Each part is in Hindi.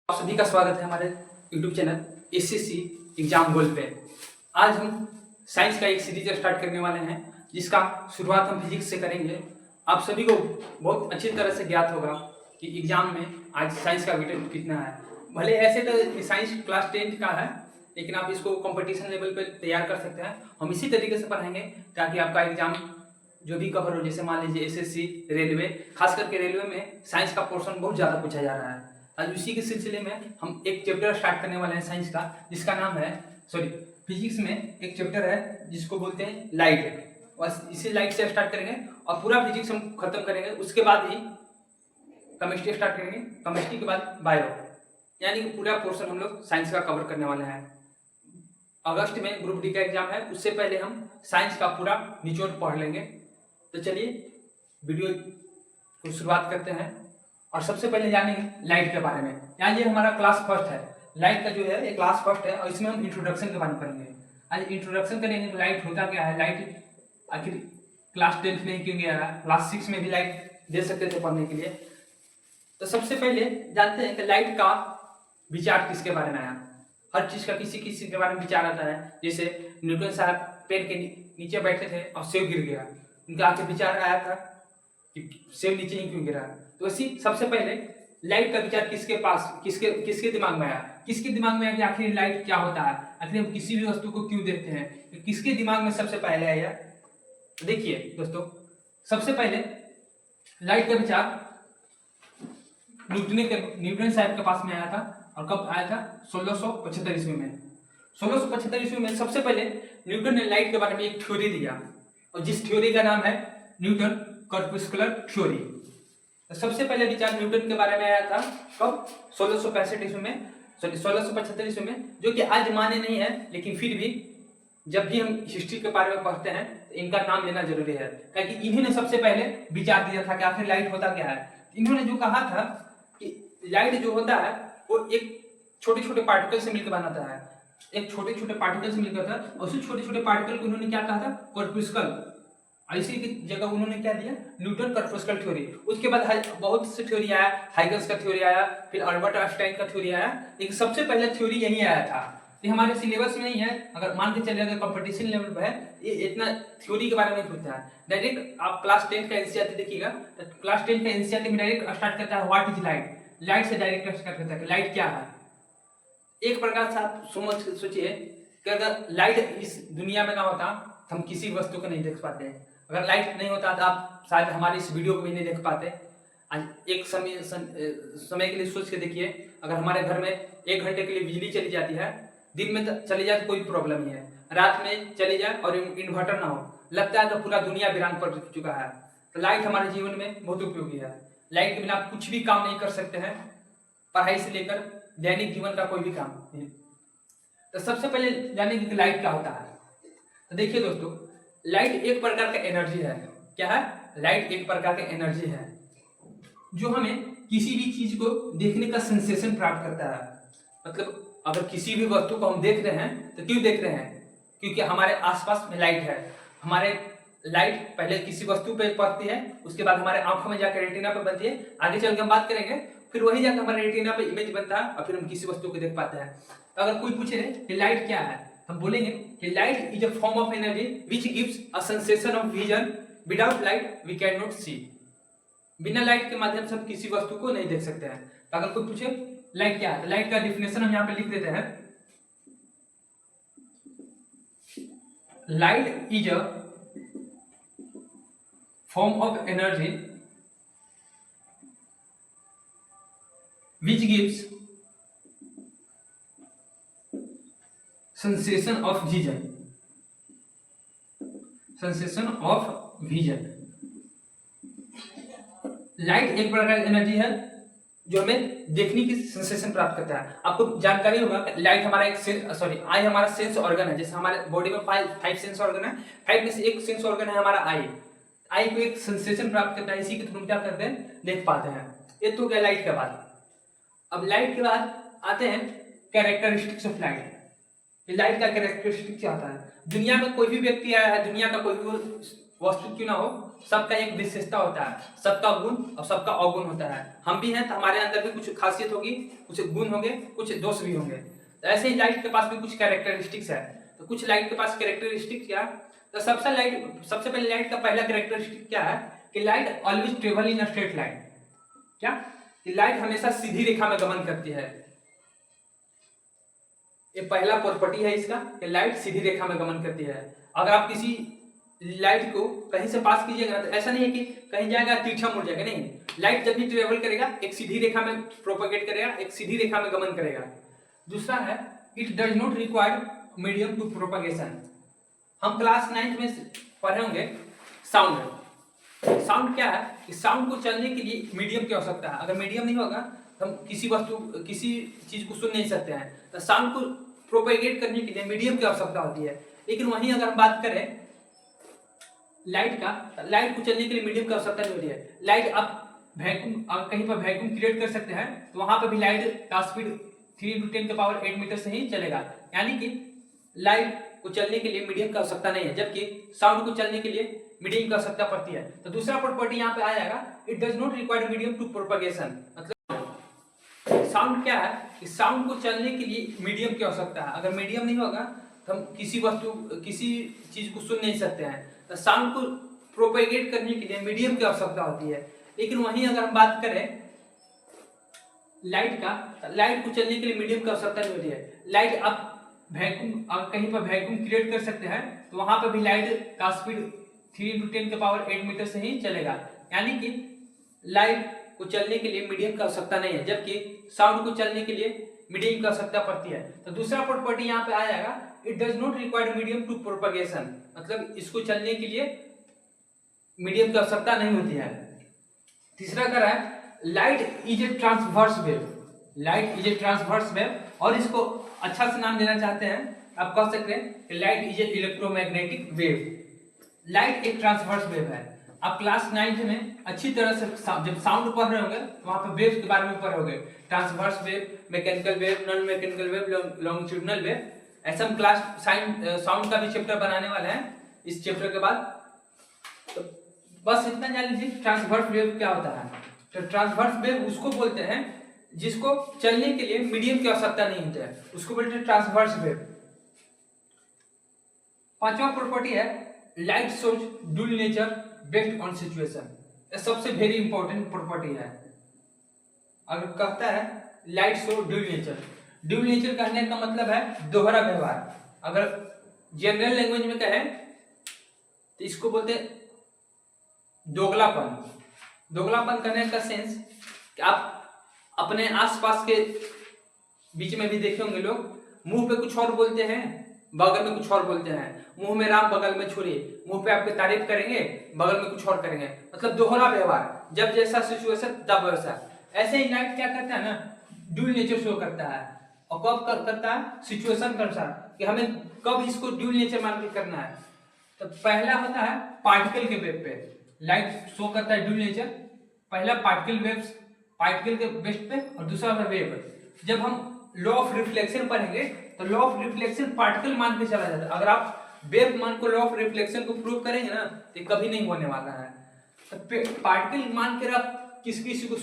आप सभी का स्वागत है हमारे YouTube चैनल एसएससी एग्जाम गोल पे। आज हम साइंस का एक सीरीज स्टार्ट करने वाले हैं जिसका शुरुआत हम फिजिक्स से करेंगे। आप सभी को बहुत अच्छी तरह से ज्ञात होगा कि एग्जाम में आज साइंस का वेटेज कितना है। भले ऐसे तो साइंस क्लास 10 का है, लेकिन आप इसको कंपटीशन लेवल पे तैयार कर सकते हैं। हम इसी तरीके से पढ़ाएंगे ताकि आपका एग्जाम जो भी कवर हो। जैसे मान लीजिए एसएससी, रेलवे, खास करके रेलवे में साइंस का पोर्शन बहुत ज़्यादा पूछा जा रहा है। आज उसी के सिलसिले में हम एक चैप्टर स्टार्ट करने वाले हैं साइंस का, जिसका नाम है फिजिक्स में एक चैप्टर है जिसको बोलते हैं लाइट। बस इसी लाइट से स्टार्ट करेंगे और पूरा फिजिक्स हम खत्म करेंगे। उसके बाद ही केमिस्ट्री स्टार्ट करेंगे, केमिस्ट्री के बाद बायो, यानी कि पूरा पोर्शन हम लोग साइंस का कवर करने वाले हैं। अगस्त में ग्रुप डी का एग्जाम है, उससे पहले हम साइंस का पूरा निचोड़ पढ़ लेंगे। तो चलिए वीडियो को शुरुआत करते हैं और सबसे पहले जानेंगे लाइट के बारे में। यहाँ ये हमारा क्लास फर्स्ट है, लाइट का जो है ये क्लास फर्स्ट है और इसमें हम इंट्रोडक्शन के बारे में पढ़ेंगे। आज इंट्रोडक्शन करेंगे तो लाइट होता क्या है, लाइट आखिर क्लास 10 में क्यों गया है, क्लास 6 में भी लाइट दे सकते थे पढ़ने के लिए। तो सबसे पहले जानते हैं कि लाइट का विचार किसके बारे में आया। हर चीज का किसी किसी के बारे में विचार आता है। जैसे न्यूटन साहब पेड़ के नीचे बैठे थे और सेब गिर गया, उनका आखिर विचार आया था कि सेब नीचे ही क्यों गिरा। तो इसी सबसे पहले लाइट का विचार किसके दिमाग में आया, किसके दिमाग में आया कि आखिर लाइट क्या होता है, आखिर हम किसी भी वस्तु को क्यों देखते हैं, किसके दिमाग में सबसे पहले आया। देखिए दोस्तों, सबसे पहले लाइट का विचार न्यूटन साहब के पास में आया था। और कब आया था? 1675 ईस्वी में। 1675 ईस्वी में सबसे पहले न्यूटन ने लाइट के बारे में एक थ्योरी दिया, और जिस थ्योरी का नाम है न्यूटन कॉर्पस्कुलर थ्योरी। तो सबसे पहले विचार न्यूटन के बारे में आया था कब? 1665 ईस्वी में, 1675 ईस्वी में, जो कि आज मान्य नहीं है, लेकिन फिर भी जब भी हम हिस्ट्री के बारे में पढ़ते हैं तो इनका नाम लेना जरूरी है, क्योंकि इन्होंने सबसे पहले विचार दिया था कि आखिर लाइट होता क्या है। इन्होंने जो कहा था कि लाइट जो होता है वो एक छोटे छोटे पार्टिकल से मिलकर बनाता है, एक छोटे छोटे पार्टिकल से मिलकर था। और उसी छोटे छोटे पार्टिकल को उन्होंने क्या कहा था? कॉर्पस्कल। इसी की जगह उन्होंने क्या दिया? Newton corpuscle theory. उसके बाद बहुत से थ्योरी आया, हाइगन्स का थ्योरी आया, फिर अल्बर्ट आइंस्टाइन का थ्योरी आया, लेकिन सबसे पहले थ्योरी यही आया था। ये हमारे सिलेबस में नहीं है, अगर मान के चले अगर कंपटीशन लेवल पर है, ये इतना थ्योरी के बारे में पूछता है। डायरेक्ट आप क्लास 10 का एनसीईआरटी देखिएगा तो क्लास 10 का एनसीईआरटी में डायरेक्ट स्टार्ट करता है व्हाट इज लाइट। लाइट से डायरेक्ट स्टार्ट करता है कि लाइट क्या है। एक प्रकार से आप सोचिए कि अगर लाइट इस दुनिया में ना होता तो हम किसी वस्तु को नहीं देख पाते। अगर लाइट नहीं होता तो आप शायद हमारी इस वीडियो को भी नहीं देख पाते। आज एक समय के लिए सोच के देखिए, अगर हमारे घर में 1 घंटे के लिए बिजली चली जाती है, दिन में चली जाए तो कोई प्रॉब्लम नहीं है, रात में चली जाए और इन्वर्टर ना हो, लगता है तो पूरा दुनिया वीरान पड़ चुका है। तो लाइट हमारे जीवन में बहुत उपयोगी है। लाइट के बिना आप कुछ भी काम नहीं कर सकते हैं, पढ़ाई से लेकर दैनिक जीवन का कोई भी काम नहीं। तो सबसे पहले जानेंगे कि लाइट क्या होता है। तो देखिए दोस्तों, लाइट एक प्रकार का एनर्जी है। क्या है? लाइट एक प्रकार का एनर्जी है जो हमें किसी भी चीज को देखने का सेंसेशन प्राप्त करता है। मतलब अगर किसी भी वस्तु को हम देख रहे हैं तो क्यों देख रहे हैं? क्योंकि हमारे आसपास में लाइट है। हमारे लाइट पहले किसी वस्तु पे पड़ती है, उसके बाद हमारे आंखों में जाकर रेटिना पे बनती है, आगे चल के हम बात करेंगे, फिर वही जाकर हमारे रेटिना पे इमेज बनता है और फिर हम किसी वस्तु को देख पाते हैं। तो अगर कोई पूछे कि लाइट क्या है, हम बोलेंगे कि light is a form of energy which gives a sensation of vision. Without light we can not see. बिना लाइट के माध्यम से हम किसी वस्तु को नहीं देख सकते हैं। तो अगर कोई पूछे लाइट क्या है, तो लाइट का डिफिनेशन हम यहाँ पे लिख देते हैं। Light is a form of energy which gives sensation of vision। sensation of vision। Light एक प्रकार की एनर्जी है जो हमें देखने की सेंसेशन प्राप्त करता है। आपको जानकारी होगा कि लाइट हमारा एक आई हमारा सेंस ऑर्गन है। जैसे हमारे बॉडी में 5 सेंस ऑर्गन है, 5 में से एक सेंस ऑर्गन है हमारा आई को एक सेंसेशन प्राप्त करता है, इसी के थ्रू हम क्या करते हैं? देख पाते हैं। ये तो क्या लाइट के बाद। अब लाइट के बाद आते हैं कैरेक्टरिस्टिक्स ऑफ लाइट। कि लाइट का कैरेक्टरिस्टिक क्या होता है। दुनिया में कोई भी व्यक्ति आया है, दुनिया का कोई भी वस्तु क्यों ना हो, सबका एक विशेषता होता है, सबका गुण और सबका अवगुण होता है। हम भी हैं तो हमारे अंदर भी कुछ खासियत होगी, कुछ गुण होंगे, कुछ दोष भी होंगे। तो ऐसे ही लाइट के पास भी कुछ कैरेक्टरिस्टिक्स है। तो कुछ लाइट के पास कैरेक्टरिस्टिक क्या, तो सबसे पहले लाइट का पहला कैरेक्टरिस्टिक क्या है कि light always travel in a straight line. क्या कि लाइट हमेशा सीधी रेखा में गमन करती है। ये पहला प्रॉपर्टी है इसका कि लाइट सीधी रेखा में गमन करती है। अगर आप किसी लाइट को कहीं से पास कीजिएगा तो ऐसा नहीं है कि कहीं जाएगा तिरछा मुड़ जाएगा, नहीं। लाइट जब भी ट्रेवल करेगा एक सीधी रेखा में प्रोपेगेट करेगा, एक सीधी रेखा में गमन करेगा। दूसरा है it does not require medium to propagation. हम क्लास 9 में पढ़े होंगे साउंड। साउंड क्या है कि साउंड को चलने के लिए मीडियम की आवश्यकता है। अगर मीडियम नहीं होगा तो हम किसी चीज को सुन नहीं सकते हैं। तो साउंड को प्रोपेगेट करने के लिए मीडियम की आवश्यकता होती है। लेकिन वहीं अगर हम बात करें लाइट का, लाइट को चलने के लिए मीडियम की आवश्यकता नहीं होती है। लाइट आप कहीं पर वैक्यूम क्रिएट कर सकते हैं तो वहां पर भी लाइट का स्पीड 3 × 10⁸ मीटर से ही चलेगा। यानी कि लाइट को चलने के लिए मीडियम की आवश्यकता नहीं है, जबकि साउंड को चलने के लिए मीडियम की आवश्यकता पड़ती है। तो दूसरा प्रॉपर्टी यहाँ पे आ जाएगा it does not require medium to propagation. मतलब साउंड क्या है कि साउंड को चलने के लिए मीडियम की आवश्यकता है। अगर मीडियम नहीं होगा तो हम किसी चीज को सुन नहीं सकते हैं। तो साउंड को प्रोपेगेट करने के लिए मीडियम की आवश्यकता होती है। लेकिन वहीं अगर हम बात करें लाइट का, लाइट को चलने के लिए मीडियम की आवश्यकता नहीं होती है। लाइट आप कहीं पर वैक्यूम क्रिएट कर सकते हैं तो वहां पर भी लाइट का स्पीड 3 × 10⁸ मीटर से ही चलेगा। यानी कि लाइट को चलने के लिए मीडियम की आवश्यकता नहीं है, जबकि साउंड को चलने के लिए मीडियम की आवश्यकता पड़ती है। तो दूसरा प्रॉपर्टी यहाँ पे आ जाएगा it does not require medium to propagation. मतलब इसको चलने के लिए मीडियम की आवश्यकता नहीं होती है। तीसरा क्या है light is a transverse wave. Light is a transverse wave, और इसको अच्छा से नाम देना चाहते हैं आप कह सकते हैं कि light is a electromagnetic wave. Light एक ट्रांसवर्स वेव है। आप क्लास 9 में अच्छी तरह से जब साउंड पढ़ रहे होंगे तो वहां पे वेव्स के बारे में पढ़ोगे, transverse wave, mechanical wave, non mechanical wave, longitudinal wave. ऐसा हम क्लास साउंड का भी चैप्टर बनाने वाले हैं इस चैप्टर के बाद। तो बस इतना जान लीजिए ट्रांसवर्स वेव क्या होता है। तो ट्रांसवर्स वेव उसको बोलते हैं जिसको चलने के लिए मीडियम की आवश्यकता नहीं होती है, उसको बोलते हैं ट्रांसवर्स वेव। पांचवा प्रॉपर्टी है light shows dual nature based on situation. ये सबसे वेरी इंपॉर्टेंट प्रॉपर्टी है। अगर कहता है light show dual nature, dual nature कहने का मतलब है दोहरा व्यवहार। अगर जनरल लैंग्वेज में कहें तो इसको बोलते हैं दोगलापन। दोगलापन करने का सेंस कि आप अपने आसपास के बीच में भी देखे होंगे लोग मुंह पे कुछ और बोलते हैं, बगल में कुछ और बोलते हैं। मुंह में राम बगल में छुरी, मुंह पे आपकी तारीफ करेंगे, बगल में कुछ और करेंगे। मतलब दोहरा व्यवहार, जब जैसा सिचुएशन तब वैसा। ऐसे ही लाइट क्या करता है ना, ड्यूल नेचर शो करता है। और कब करता है, सिचुएशन के अनुसार कि हमें कब इसको ड्यूल नेचर मान के करना है। तो पहला होता है पार्टिकल के वेव पे लाइट शो करता है ड्यूल नेचर। पहला पार्टिकल के बेस पे, और दूसरा होता है वेव। जब हम लॉ ऑफ रिफ्लेक्शन पढ़ेंगे तो लॉ ऑफ रिफ्लेक्शन पार्टिकल मान के चला जाता है। अगर आप वेव मान को लॉ ऑफ रिफ्लेक्शन को प्रूव करेंगे ना तो कभी नहीं होने वाला है। तो पार्टिकल मान के आप किस को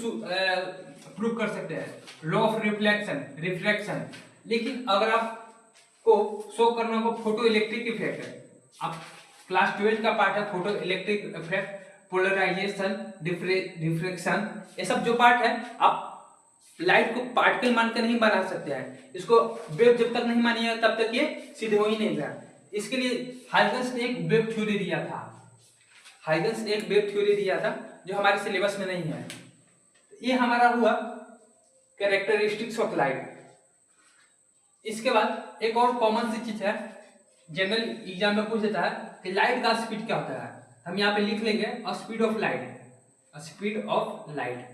प्रूव कर सकते हैं, लॉ ऑफ रिफ्लेक्शन। लेकिन अगर आपको शो करना हो फोटो इलेक्ट्रिक इफेक्ट है, आप क्लास 12 का पार्ट है photo electric effect, polarization, diffraction, ये सब जो पार्ट है आप लाइट को पार्टिकल मानकर नहीं बना सकते हैं। इसको वेव जब तक नहीं मानिएगा तब तक ये सिद्ध हो ही नहीं गया। इसके लिए हाइगन्स ने एक वेव थ्योरी दिया था। हाइगन्स ने एक वेव थ्योरी दिया था जो हमारे सिलेबस में नहीं है। ये हमारा हुआ कैरेक्टरिस्टिक्स ऑफ लाइट। इसके बाद एक और कॉमन सी चीज है, जनरल एग्जाम में पूछ देता है कि लाइट का स्पीड क्या होता है। हम यहाँ पे लिख लेंगे speed of light. Speed of light,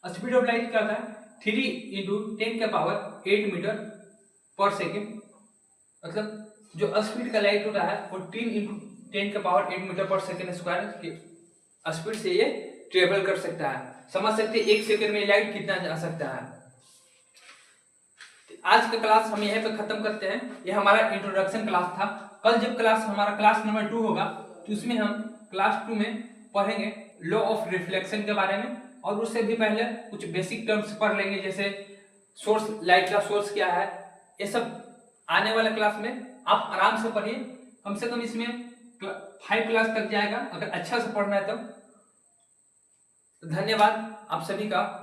speed of light क्या होता है, 3 × 10⁸ मीटर पर सेकेंड। मतलब जो स्पीड का लाइट होता है वो 3 × 10⁸ मीटर पर सेकेंड स्क्वायर की स्पीड से ये ट्रेवल कर सकता है। समझ सकते हैं 1 सेकेंड में लाइट कितना जा सकता है। आज का क्लास हम यहीं पे खत्म करते हैं। ये हमारा इंट्रोडक्शन क्लास था। कल जब क्लास हमारा क्लास नंबर 2 होगा तो उसमें हम क्लास 2 में पढ़ेंगे लॉ ऑफ रिफ्लेक्शन के बारे में, और उससे भी पहले कुछ बेसिक टर्म्स पढ़ लेंगे, जैसे सोर्स, लाइट का सोर्स क्या है। ये सब आने वाले क्लास में आप आराम से पढ़िए। कम से कम इसमें 5 क्लास तक जाएगा अगर अच्छा से पढ़ना है तब। धन्यवाद आप सभी का।